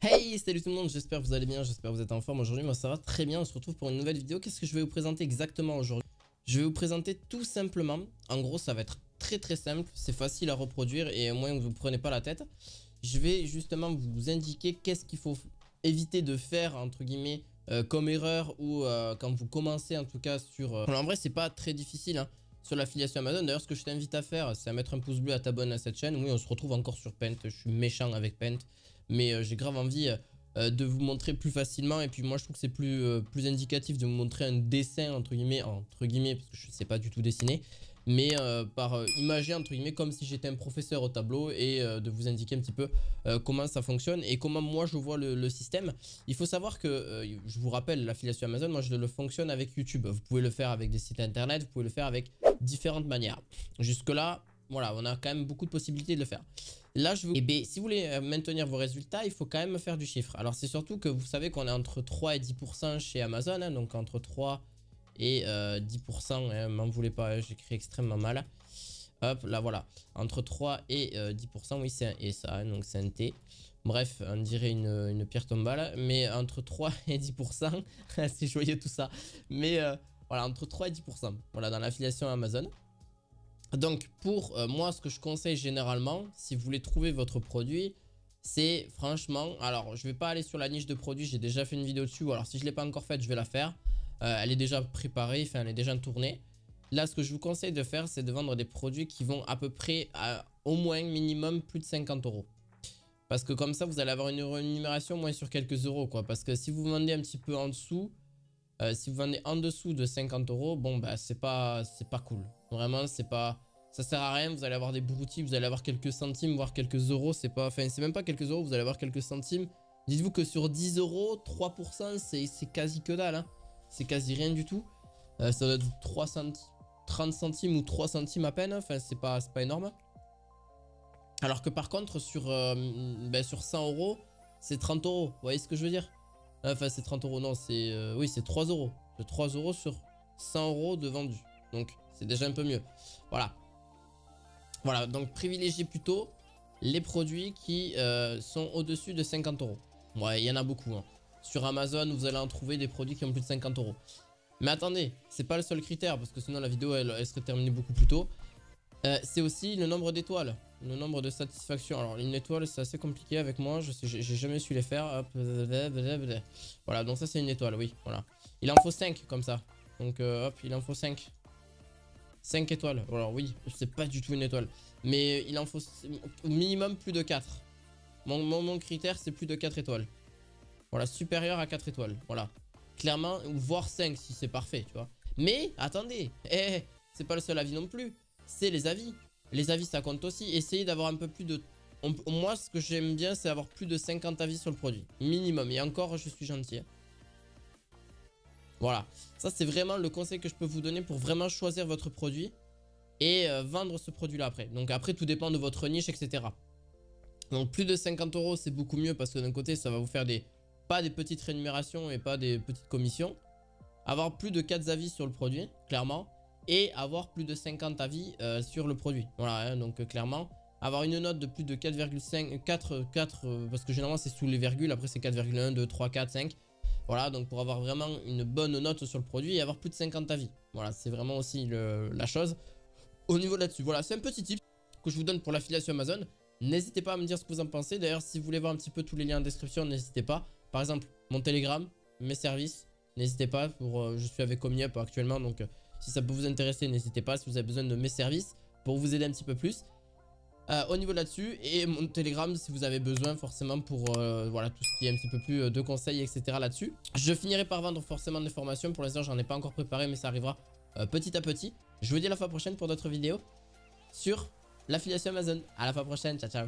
Hey, salut tout le monde, j'espère que vous allez bien, j'espère que vous êtes en forme aujourd'hui. Moi ça va très bien, on se retrouve pour une nouvelle vidéo. Qu'est-ce que je vais vous présenter exactement aujourd'hui? Je vais vous présenter tout simplement, en gros ça va être très simple, c'est facile à reproduire et au moins que vous ne prenez pas la tête. Je vais justement vous indiquer qu'est-ce qu'il faut éviter de faire entre guillemets comme erreur ou quand vous commencez en tout cas sur... Alors, en vrai c'est pas très difficile hein, sur l'affiliation Amazon. D'ailleurs ce que je t'invite à faire c'est à mettre un pouce bleu, à t'abonner à cette chaîne. Oui, on se retrouve encore sur Paint, je suis méchant avec Paint. Mais j'ai grave envie de vous montrer plus facilement. Et puis moi je trouve que c'est plus indicatif de vous montrer un dessin entre guillemets parce que je ne sais pas du tout dessiner. Mais par imager entre guillemets comme si j'étais un professeur au tableau. Et de vous indiquer un petit peu comment ça fonctionne et comment moi je vois le système. Il faut savoir que, je vous rappelle, l'affiliation Amazon, moi je le fonctionne avec YouTube. Vous pouvez le faire avec des sites internet, vous pouvez le faire avec différentes manières. Jusque là, voilà, on a quand même beaucoup de possibilités de le faire. Là, si vous voulez maintenir vos résultats, il faut quand même faire du chiffre. Alors, c'est surtout que vous savez qu'on est entre 3 et 10% chez Amazon. Hein, donc, entre 3 et 10%. Hein, m'en voulez pas, j'écris extrêmement mal. Hop, là, voilà. Entre 3 et 10%. Oui, c'est un et ça. Hein, donc, c'est un T. Bref, on dirait une pierre tombale. Mais entre 3 et 10%. C'est joyeux tout ça. Mais voilà, entre 3 et 10%. Voilà, dans l'affiliation Amazon. Donc pour moi ce que je conseille généralement si vous voulez trouver votre produit, c'est franchement, alors je vais pas aller sur la niche de produits, j'ai déjà fait une vidéo dessus, ou alors si je l'ai pas encore faite je vais la faire. Elle est déjà préparée, enfin elle est déjà tournée. Là ce que je vous conseille de faire c'est de vendre des produits qui vont à peu près au moins minimum plus de 50 €. Parce que comme ça vous allez avoir une rémunération moins sur quelques euros quoi. Parce que si vous vendez un petit peu en dessous, si vous vendez en dessous de 50 €, bon bah c'est pas cool. Vraiment c'est pas, ça sert à rien. Vous allez avoir des broutilles, vous allez avoir quelques centimes, voire quelques euros. C'est pas, enfin c'est même pas quelques euros, vous allez avoir quelques centimes. Dites-vous que sur 10 €, 3% c'est quasi que dalle hein. C'est quasi rien du tout. Ça doit être 30 centimes ou 3 centimes à peine. Enfin c'est pas énorme. Alors que par contre sur 100 € c'est 30 €. Vous voyez ce que je veux dire? Enfin c'est 30 €, non c'est oui c'est 3 €. C'est 3 € sur 100 € de vendu. Donc c'est déjà un peu mieux. Voilà, donc privilégiez plutôt les produits qui sont au-dessus de 50 €. Ouais, il y en a beaucoup hein. Sur Amazon vous allez en trouver des produits qui ont plus de 50 €. Mais attendez, c'est pas le seul critère parce que sinon la vidéo elle serait terminée beaucoup plus tôt. C'est aussi le nombre d'étoiles, le nombre de satisfaction. Alors une étoile c'est assez compliqué avec moi, j'ai jamais su les faire. Hop. Voilà, donc ça c'est une étoile, oui, voilà. Il en faut 5 comme ça. Donc hop, il en faut 5. 5 étoiles, alors oui, c'est pas du tout une étoile. Mais il en faut au minimum plus de 4. Mon critère c'est plus de 4 étoiles. Voilà, supérieur à 4 étoiles, voilà. Clairement, voire 5 si c'est parfait, tu vois. Mais attendez, c'est pas le seul avis non plus. C'est les avis. Les avis ça compte aussi. Essayez d'avoir un peu plus de... Moi ce que j'aime bien c'est avoir plus de 50 avis sur le produit. Minimum. Et encore je suis gentil. Voilà. Ça c'est vraiment le conseil que je peux vous donner pour vraiment choisir votre produit. Et vendre ce produit là après. Donc après tout dépend de votre niche etc. Donc plus de 50 € c'est beaucoup mieux. Parce que d'un côté ça va vous faire pas des petites rémunérations et pas des petites commissions. Avoir plus de 4 avis sur le produit clairement. Et avoir plus de 50 avis sur le produit. Voilà, hein, donc clairement, avoir une note de plus de 4,5, 4, parce que généralement c'est sous les virgules, après c'est 4,1, 2, 3, 4, 5. Voilà, donc pour avoir vraiment une bonne note sur le produit et avoir plus de 50 avis. Voilà, c'est vraiment aussi la chose au niveau là-dessus. Voilà, c'est un petit tip que je vous donne pour l'affiliation Amazon. N'hésitez pas à me dire ce que vous en pensez. D'ailleurs, si vous voulez voir un petit peu tous les liens en description, n'hésitez pas. Par exemple, mon Telegram, mes services, n'hésitez pas. Je suis avec OmniUp actuellement, donc... si ça peut vous intéresser, n'hésitez pas si vous avez besoin de mes services pour vous aider un petit peu plus au niveau là-dessus. Et mon Telegram si vous avez besoin forcément pour voilà, tout ce qui est un petit peu plus de conseils, etc. là-dessus. Je finirai par vendre forcément des formations. Pour l'instant, j'en ai pas encore préparé, mais ça arrivera petit à petit. Je vous dis à la fois prochaine pour d'autres vidéos sur l'affiliation Amazon. À la fois prochaine, ciao ciao.